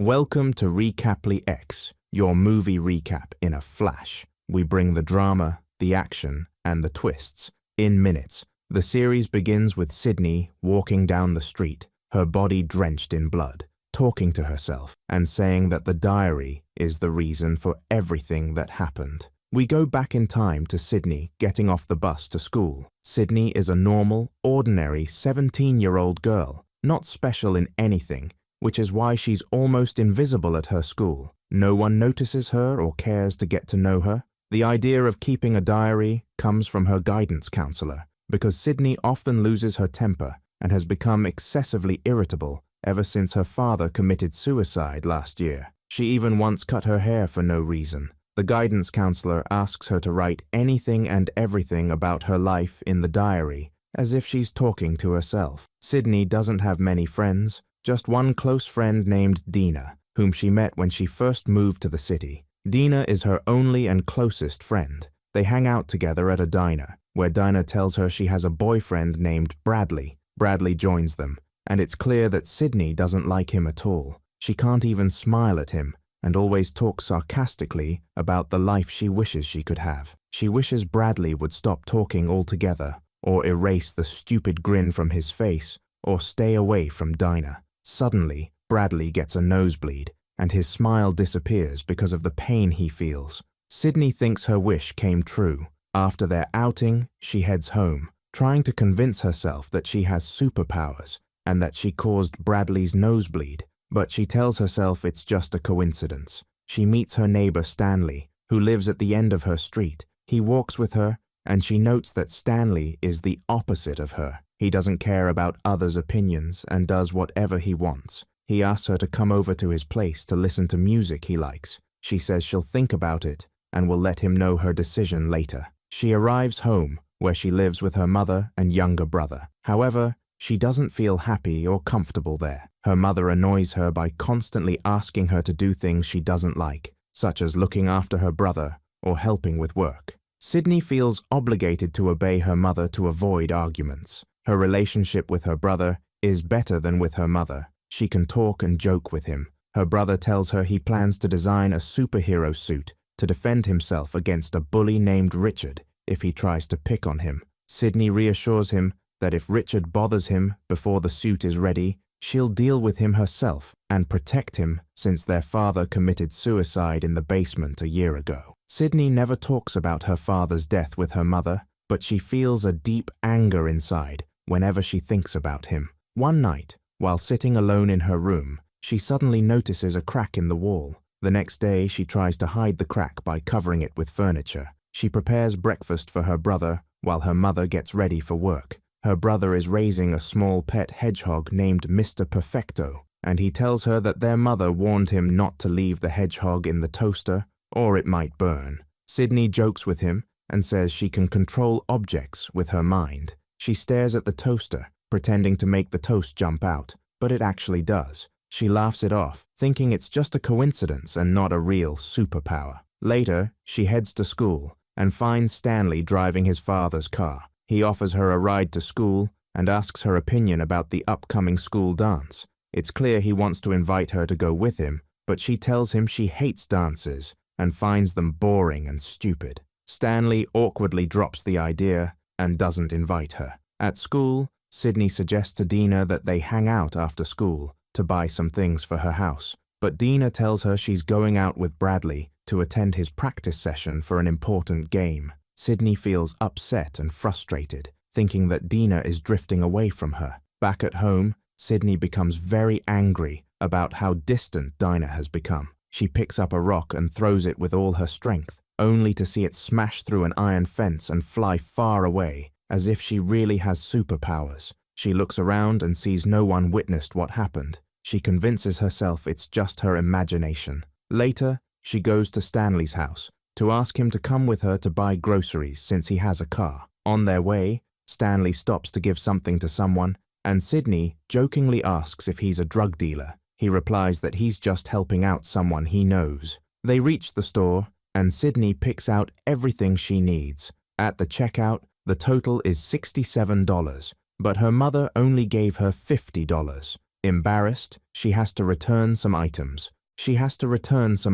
Welcome to Recaply X, your movie recap in a flash. We bring the drama, the action, and the twists in minutes. The series begins with Sydney walking down the street, her body drenched in blood, talking to herself and saying that the diary is the reason for everything that happened. We go back in time to Sydney getting off the bus to school. Sydney is a normal, ordinary 17-year-old girl, not special in anything, which is why she's almost invisible at her school. No one notices her or cares to get to know her. The idea of keeping a diary comes from her guidance counselor, because Sydney often loses her temper and has become excessively irritable ever since her father committed suicide last year. She even once cut her hair for no reason. The guidance counselor asks her to write anything and everything about her life in the diary, as if she's talking to herself. Sydney doesn't have many friends, just one close friend named Dina, whom she met when she first moved to the city. Dina is her only and closest friend. They hang out together at a diner, where Dina tells her she has a boyfriend named Bradley. Bradley joins them, and it's clear that Sydney doesn't like him at all. She can't even smile at him, and always talks sarcastically about the life she wishes she could have. She wishes Bradley would stop talking altogether, or erase the stupid grin from his face, or stay away from Dina. Suddenly, Bradley gets a nosebleed, and his smile disappears because of the pain he feels. Sydney thinks her wish came true. After their outing, she heads home, trying to convince herself that she has superpowers and that she caused Bradley's nosebleed, but she tells herself it's just a coincidence. She meets her neighbor Stanley, who lives at the end of her street. He walks with her, and she notes that Stanley is the opposite of her. He doesn't care about others' opinions and does whatever he wants. He asks her to come over to his place to listen to music he likes. She says she'll think about it and will let him know her decision later. She arrives home, where she lives with her mother and younger brother. However, she doesn't feel happy or comfortable there. Her mother annoys her by constantly asking her to do things she doesn't like, such as looking after her brother or helping with work. Sydney feels obligated to obey her mother to avoid arguments. Her relationship with her brother is better than with her mother. She can talk and joke with him. Her brother tells her he plans to design a superhero suit to defend himself against a bully named Richard if he tries to pick on him. Sydney reassures him that if Richard bothers him before the suit is ready, she'll deal with him herself and protect him since their father committed suicide in the basement a year ago. Sydney never talks about her father's death with her mother, but she feels a deep anger inside whenever she thinks about him. One night, while sitting alone in her room, she suddenly notices a crack in the wall. The next day, she tries to hide the crack by covering it with furniture. She prepares breakfast for her brother while her mother gets ready for work. Her brother is raising a small pet hedgehog named Mr. Perfecto, and he tells her that their mother warned him not to leave the hedgehog in the toaster or it might burn. Sydney jokes with him and says she can control objects with her mind. She stares at the toaster, pretending to make the toast jump out, but it actually does. She laughs it off, thinking it's just a coincidence and not a real superpower. Later, she heads to school and finds Stanley driving his father's car. He offers her a ride to school and asks her opinion about the upcoming school dance. It's clear he wants to invite her to go with him, but she tells him she hates dances and finds them boring and stupid. Stanley awkwardly drops the idea and doesn't invite her. At school, Sydney suggests to Dina that they hang out after school to buy some things for her house, but Dina tells her she's going out with Bradley to attend his practice session for an important game. Sydney feels upset and frustrated, thinking that Dina is drifting away from her. Back at home, Sydney becomes very angry about how distant Dina has become. She picks up a rock and throws it with all her strength, only to see it smash through an iron fence and fly far away, as if she really has superpowers. She looks around and sees no one witnessed what happened. She convinces herself it's just her imagination. Later, she goes to Stanley's house to ask him to come with her to buy groceries since he has a car. On their way, Stanley stops to give something to someone, and Sydney jokingly asks if he's a drug dealer. He replies that he's just helping out someone he knows. They reach the store, and Sydney picks out everything she needs. At the checkout, the total is $67, but her mother only gave her $50. Embarrassed, she has to return some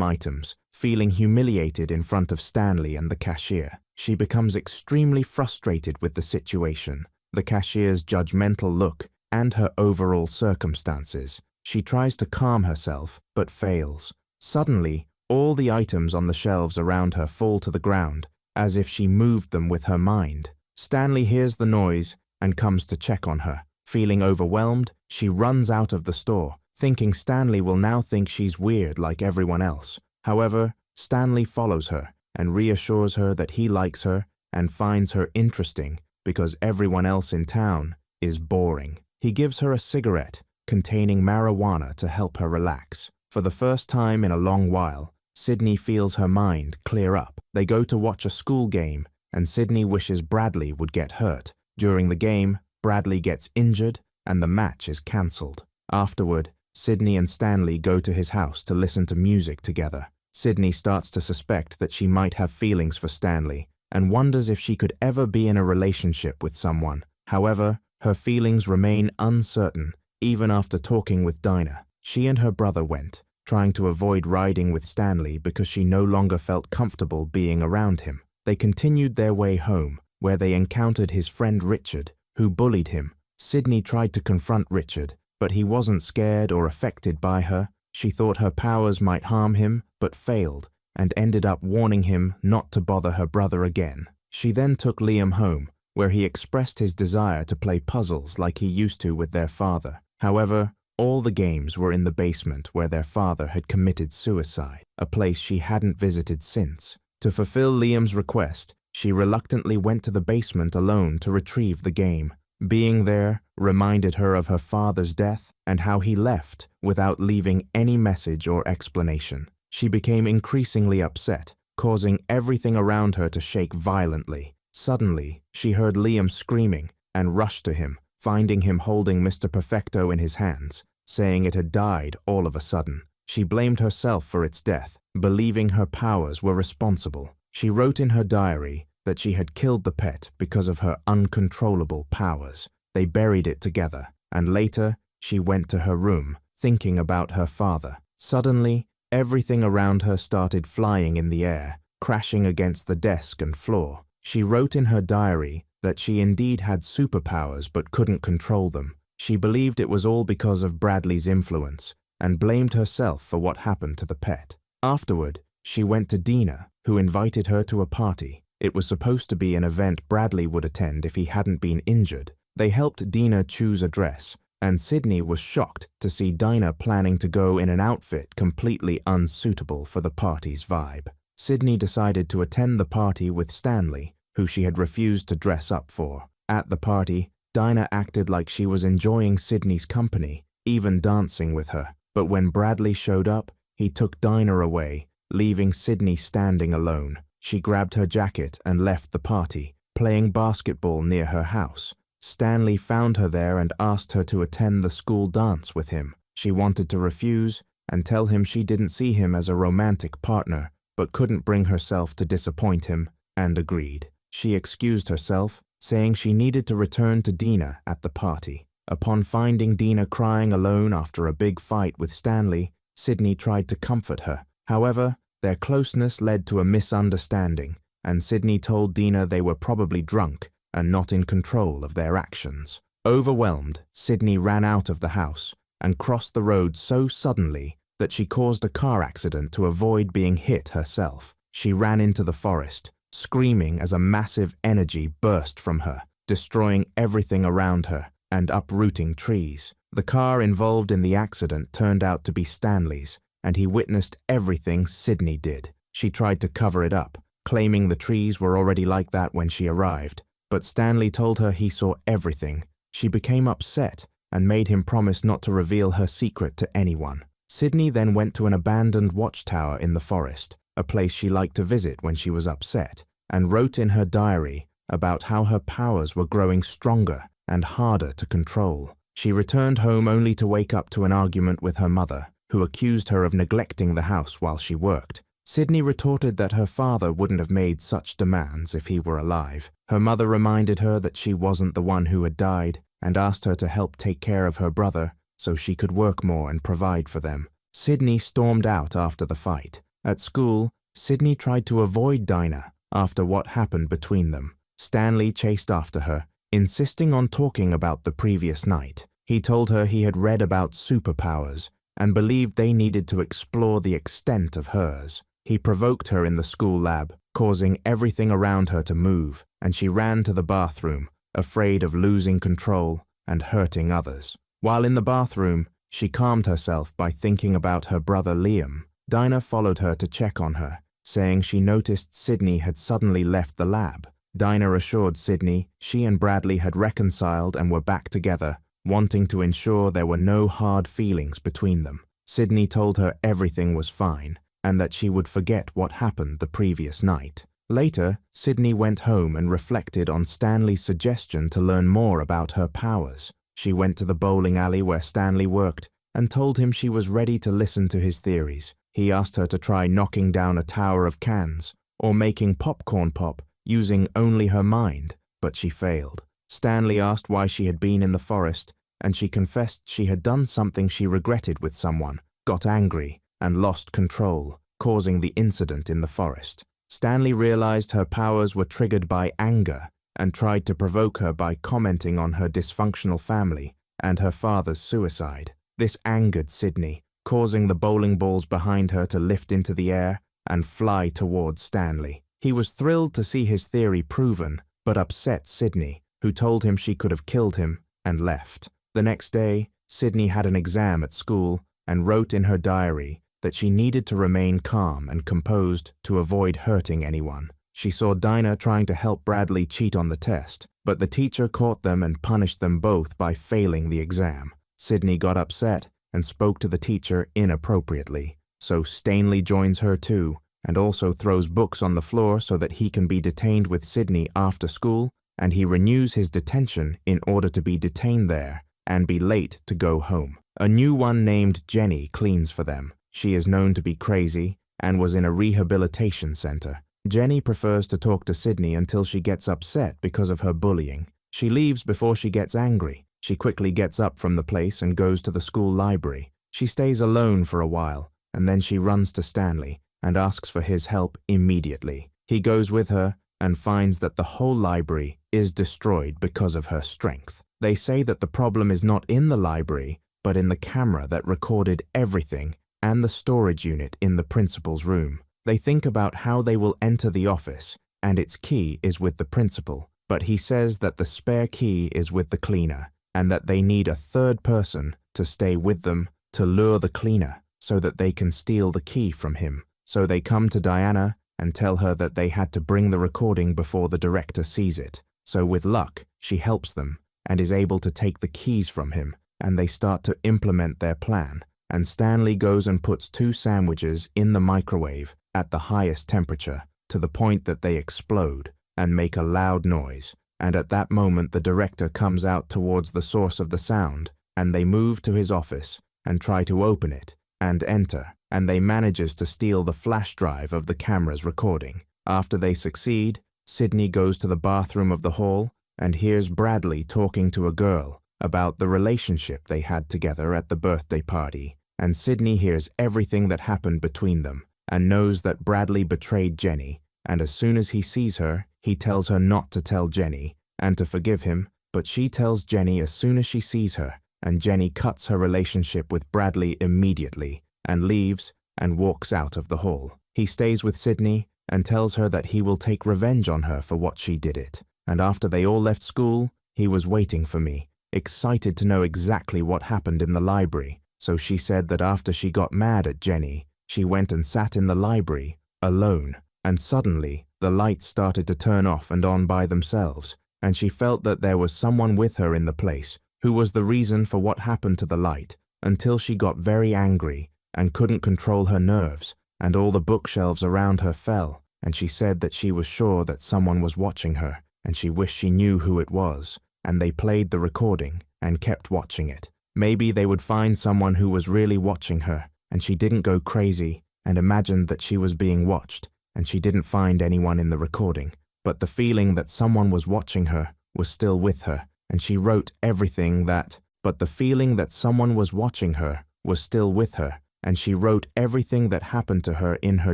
items. Feeling humiliated in front of Stanley and the cashier. She becomes extremely frustrated with the situation, the cashier's judgmental look, and her overall circumstances. She tries to calm herself, but fails. Suddenly, all the items on the shelves around her fall to the ground, as if she moved them with her mind. Stanley hears the noise and comes to check on her. Feeling overwhelmed, she runs out of the store, thinking Stanley will now think she's weird like everyone else. However, Stanley follows her and reassures her that he likes her and finds her interesting because everyone else in town is boring. He gives her a cigarette containing marijuana to help her relax. For the first time in a long while, Sydney feels her mind clear up. They go to watch a school game, and Sydney wishes Bradley would get hurt. During the game, Bradley gets injured, and the match is cancelled. Afterward, Sydney and Stanley go to his house to listen to music together. Sydney starts to suspect that she might have feelings for Stanley, and wonders if she could ever be in a relationship with someone. However, her feelings remain uncertain, even after talking with Dinah. She and her brother went, trying to avoid riding with Stanley because she no longer felt comfortable being around him. They continued their way home, where they encountered his friend Richard, who bullied him. Sydney tried to confront Richard, but he wasn't scared or affected by her. She thought her powers might harm him, but failed, and ended up warning him not to bother her brother again. She then took Liam home, where he expressed his desire to play puzzles like he used to with their father. However, all the games were in the basement where their father had committed suicide, a place she hadn't visited since. To fulfill Liam's request, she reluctantly went to the basement alone to retrieve the game. Being there reminded her of her father's death and how he left without leaving any message or explanation. She became increasingly upset, causing everything around her to shake violently. Suddenly, she heard Liam screaming and rushed to him, finding him holding Mr. Perfecto in his hands, saying it had died all of a sudden. She blamed herself for its death, believing her powers were responsible. She wrote in her diary that she had killed the pet because of her uncontrollable powers. They buried it together, and later she went to her room, thinking about her father. Suddenly, everything around her started flying in the air, crashing against the desk and floor. She wrote in her diary that she indeed had superpowers but couldn't control them. She believed it was all because of Bradley's influence, and blamed herself for what happened to the pet. Afterward, she went to Dina, who invited her to a party. It was supposed to be an event Bradley would attend if he hadn't been injured. They helped Dina choose a dress, and Sydney was shocked to see Dinah planning to go in an outfit completely unsuitable for the party's vibe. Sydney decided to attend the party with Stanley, who she had refused to dress up for. At the party, Dinah acted like she was enjoying Sydney's company, even dancing with her. But when Bradley showed up, he took Dinah away, leaving Sydney standing alone. She grabbed her jacket and left the party, playing basketball near her house. Stanley found her there and asked her to attend the school dance with him. She wanted to refuse and tell him she didn't see him as a romantic partner, but couldn't bring herself to disappoint him, and agreed. She excused herself, saying she needed to return to Dina at the party. Upon finding Dina crying alone after a big fight with Stanley, Sydney tried to comfort her. However, their closeness led to a misunderstanding, and Sydney told Dina they were probably drunk and not in control of their actions. Overwhelmed, Sydney ran out of the house and crossed the road so suddenly that she caused a car accident to avoid being hit herself. She ran into the forest, screaming as a massive energy burst from her, destroying everything around her and uprooting trees. The car involved in the accident turned out to be Stanley's, and he witnessed everything Sydney did. She tried to cover it up, claiming the trees were already like that when she arrived, but Stanley told her he saw everything. She became upset and made him promise not to reveal her secret to anyone. Sydney then went to an abandoned watchtower in the forest, a place she liked to visit when she was upset, and wrote in her diary about how her powers were growing stronger and harder to control. She returned home only to wake up to an argument with her mother, who accused her of neglecting the house while she worked. Sydney retorted that her father wouldn't have made such demands if he were alive. Her mother reminded her that she wasn't the one who had died and asked her to help take care of her brother, so she could work more and provide for them. Sydney stormed out after the fight. At school, Sydney tried to avoid Dinah after what happened between them. Stanley chased after her, insisting on talking about the previous night. He told her he had read about superpowers and believed they needed to explore the extent of hers. He provoked her in the school lab, causing everything around her to move, and she ran to the bathroom, afraid of losing control and hurting others. While in the bathroom, she calmed herself by thinking about her brother Liam. Dinah followed her to check on her, saying she noticed Sydney had suddenly left the lab. Dinah assured Sydney she and Bradley had reconciled and were back together, wanting to ensure there were no hard feelings between them. Sydney told her everything was fine and that she would forget what happened the previous night. Later, Sydney went home and reflected on Stanley's suggestion to learn more about her powers. She went to the bowling alley where Stanley worked and told him she was ready to listen to his theories. He asked her to try knocking down a tower of cans or making popcorn pop using only her mind, but she failed. Stanley asked why she had been in the forest, and she confessed she had done something she regretted with someone, got angry, and lost control, causing the incident in the forest. Stanley realized her powers were triggered by anger and tried to provoke her by commenting on her dysfunctional family and her father's suicide. This angered Sydney, causing the bowling balls behind her to lift into the air and fly towards Stanley. He was thrilled to see his theory proven, but upset Sydney, who told him she could have killed him, and left. The next day, Sydney had an exam at school and wrote in her diary that she needed to remain calm and composed to avoid hurting anyone. She saw Dinah trying to help Bradley cheat on the test, but the teacher caught them and punished them both by failing the exam. Sydney got upset and spoke to the teacher inappropriately, so Stanley joins her too, and also throws books on the floor so that he can be detained with Sydney after school, and he renews his detention in order to be detained there and be late to go home. A new one named Jenny cleans for them. She is known to be crazy and was in a rehabilitation center. Jenny prefers to talk to Sydney until she gets upset because of her bullying. She leaves before she gets angry. She quickly gets up from the place and goes to the school library. She stays alone for a while, and then she runs to Stanley and asks for his help immediately. He goes with her and finds that the whole library is destroyed because of her strength. They say that the problem is not in the library, but in the camera that recorded everything and the storage unit in the principal's room. They think about how they will enter the office, and its key is with the principal, but he says that the spare key is with the cleaner, and that they need a third person to stay with them to lure the cleaner so that they can steal the key from him. So they come to Diana and tell her that they had to bring the recording before the director sees it. So with luck, she helps them and is able to take the keys from him, and they start to implement their plan. And Stanley goes and puts 2 sandwiches in the microwave at the highest temperature to the point that they explode and make a loud noise. And at that moment the director comes out towards the source of the sound, and they move to his office and try to open it and enter, and they manages to steal the flash drive of the camera's recording. After they succeed, Sydney goes to the bathroom of the hall and hears Bradley talking to a girl about the relationship they had together at the birthday party, and Sydney hears everything that happened between them and knows that Bradley betrayed Jenny, and as soon as he sees her, he tells her not to tell Jenny and to forgive him, but she tells Jenny as soon as she sees her, and Jenny cuts her relationship with Bradley immediately and leaves and walks out of the hall. He stays with Sydney and tells her that he will take revenge on her for what she did it. And after they all left school, he was waiting for me, excited to know exactly what happened in the library. So she said that after she got mad at Jenny, she went and sat in the library, alone, and suddenly the lights started to turn off and on by themselves, and she felt that there was someone with her in the place who was the reason for what happened to the light, until she got very angry and couldn't control her nerves, and all the bookshelves around her fell, and she said that she was sure that someone was watching her, and she wished she knew who it was, and they played the recording and kept watching it. Maybe they would find someone who was really watching her, and she didn't go crazy and imagined that she was being watched, and she didn't find anyone in the recording. But the feeling that someone was watching her was still with her, and she wrote everything that, but the feeling that someone was watching her was still with her, and she wrote everything that happened to her in her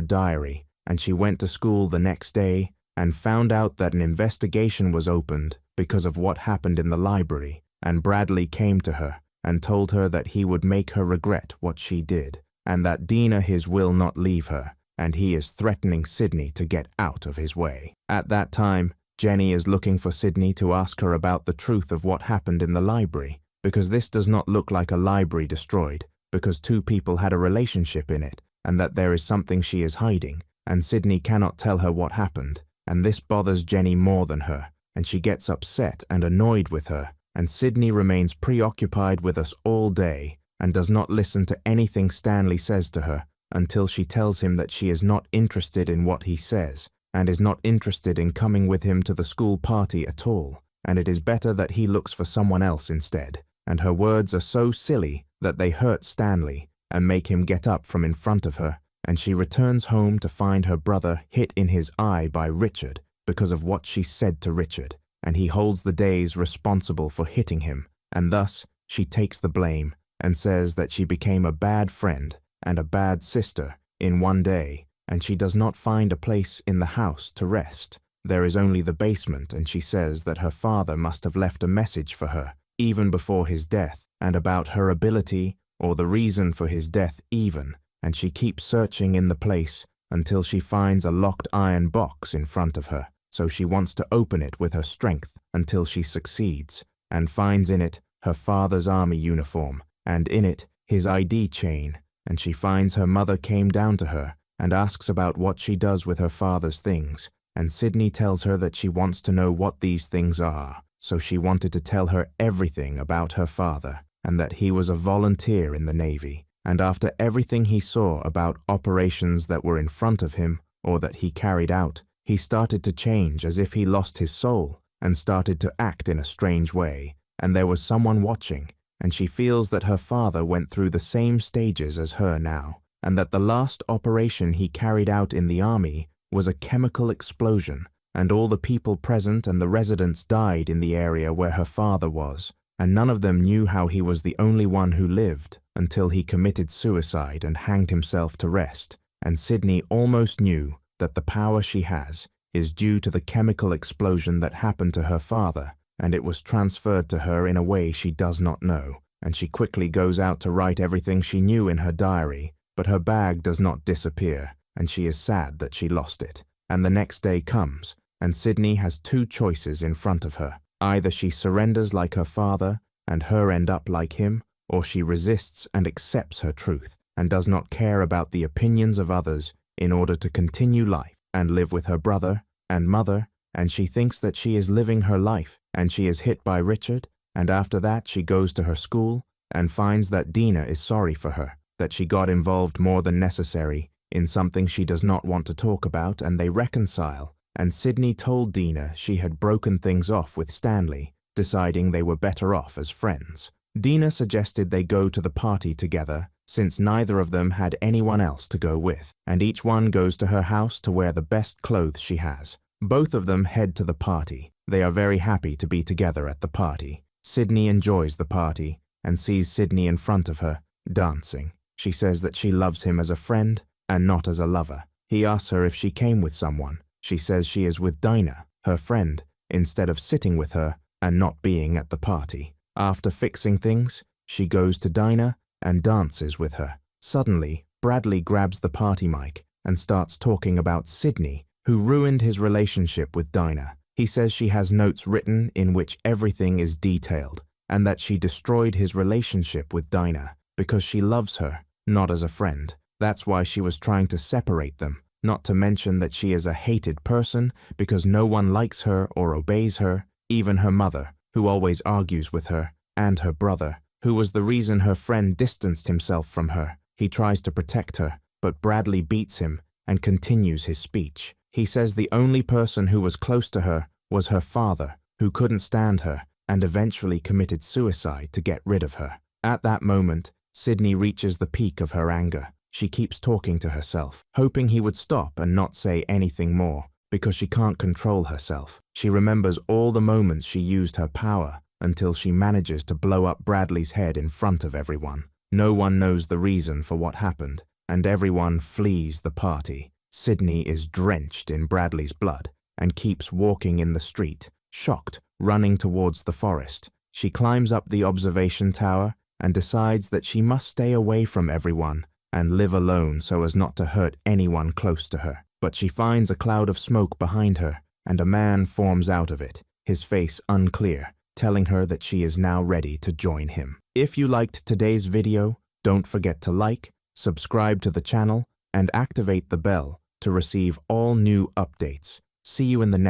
diary, and she went to school the next day and found out that an investigation was opened because of what happened in the library, and Bradley came to her and told her that he would make her regret what she did, and that Dina his will not leave her, and he is threatening Sydney to get out of his way. At that time, Jenny is looking for Sydney to ask her about the truth of what happened in the library, because this does not look like a library destroyed, because two people had a relationship in it, and that there is something she is hiding, and Sydney cannot tell her what happened, and this bothers Jenny more than her, and she gets upset and annoyed with her, and Sydney remains preoccupied with us all day, and does not listen to anything Stanley says to her, until she tells him that she is not interested in what he says, and is not interested in coming with him to the school party at all, and it is better that he looks for someone else instead, and her words are so silly that they hurt Stanley and make him get up from in front of her, and she returns home to find her brother hit in his eye by Richard because of what she said to Richard, and he holds the days responsible for hitting him, and thus she takes the blame and says that she became a bad friend and a bad sister in one day, and she does not find a place in the house to rest. There is only the basement, and she says that her father must have left a message for her, even before his death, and about her ability, or the reason for his death even, and she keeps searching in the place until she finds a locked iron box in front of her, so she wants to open it with her strength until she succeeds, and finds in it her father's army uniform, and in it his ID chain, and she finds her mother came down to her and asks about what she does with her father's things, and Sydney tells her that she wants to know what these things are, so she wanted to tell her everything about her father, and that he was a volunteer in the Navy, and after everything he saw about operations that were in front of him, or that he carried out, he started to change as if he lost his soul, and started to act in a strange way, and there was someone watching, and she feels that her father went through the same stages as her now, and that the last operation he carried out in the army was a chemical explosion, and all the people present and the residents died in the area where her father was, and none of them knew how he was the only one who lived until he committed suicide and hanged himself to rest, and Sydney almost knew that the power she has is due to the chemical explosion that happened to her father, and it was transferred to her in a way she does not know, and she quickly goes out to write everything she knew in her diary, but her bag does not disappear, and she is sad that she lost it. And the next day comes, and Sydney has two choices in front of her. Either she surrenders like her father, and her end up like him, or she resists and accepts her truth, and does not care about the opinions of others in order to continue life and live with her brother and mother, and she thinks that she is living her life, and she is hit by Richard, and after that she goes to her school and finds that Dina is sorry for her, that she got involved more than necessary in something she does not want to talk about, and they reconcile, and Sydney told Dina she had broken things off with Stanley, deciding they were better off as friends. Dina suggested they go to the party together, since neither of them had anyone else to go with, and each one goes to her house to wear the best clothes she has. Both of them head to the party. They are very happy to be together at the party. Sydney enjoys the party and sees Sydney in front of her, dancing. She says that she loves him as a friend and not as a lover. He asks her if she came with someone. She says she is with Dinah, her friend, instead of sitting with her and not being at the party. After fixing things, she goes to Dinah and dances with her. Suddenly, Bradley grabs the party mic and starts talking about Sydney, who ruined his relationship with Dinah. He says she has notes written in which everything is detailed, and that she destroyed his relationship with Dinah because she loves her, not as a friend. That's why she was trying to separate them, not to mention that she is a hated person because no one likes her or obeys her, even her mother, who always argues with her, and her brother, who was the reason her friend distanced himself from her. He tries to protect her, but Bradley beats him and continues his speech. He says the only person who was close to her was her father, who couldn't stand her and eventually committed suicide to get rid of her. At that moment, Sydney reaches the peak of her anger. She keeps talking to herself, hoping he would stop and not say anything more, because she can't control herself. She remembers all the moments she used her power until she manages to blow up Bradley's head in front of everyone. No one knows the reason for what happened, and everyone flees the party. Sydney is drenched in Bradley's blood and keeps walking in the street, shocked, running towards the forest. She climbs up the observation tower and decides that she must stay away from everyone and live alone so as not to hurt anyone close to her. But she finds a cloud of smoke behind her, and a man forms out of it, his face unclear, telling her that she is now ready to join him. If you liked today's video, don't forget to like, subscribe to the channel, and activate the bell to receive all new updates. See you in the next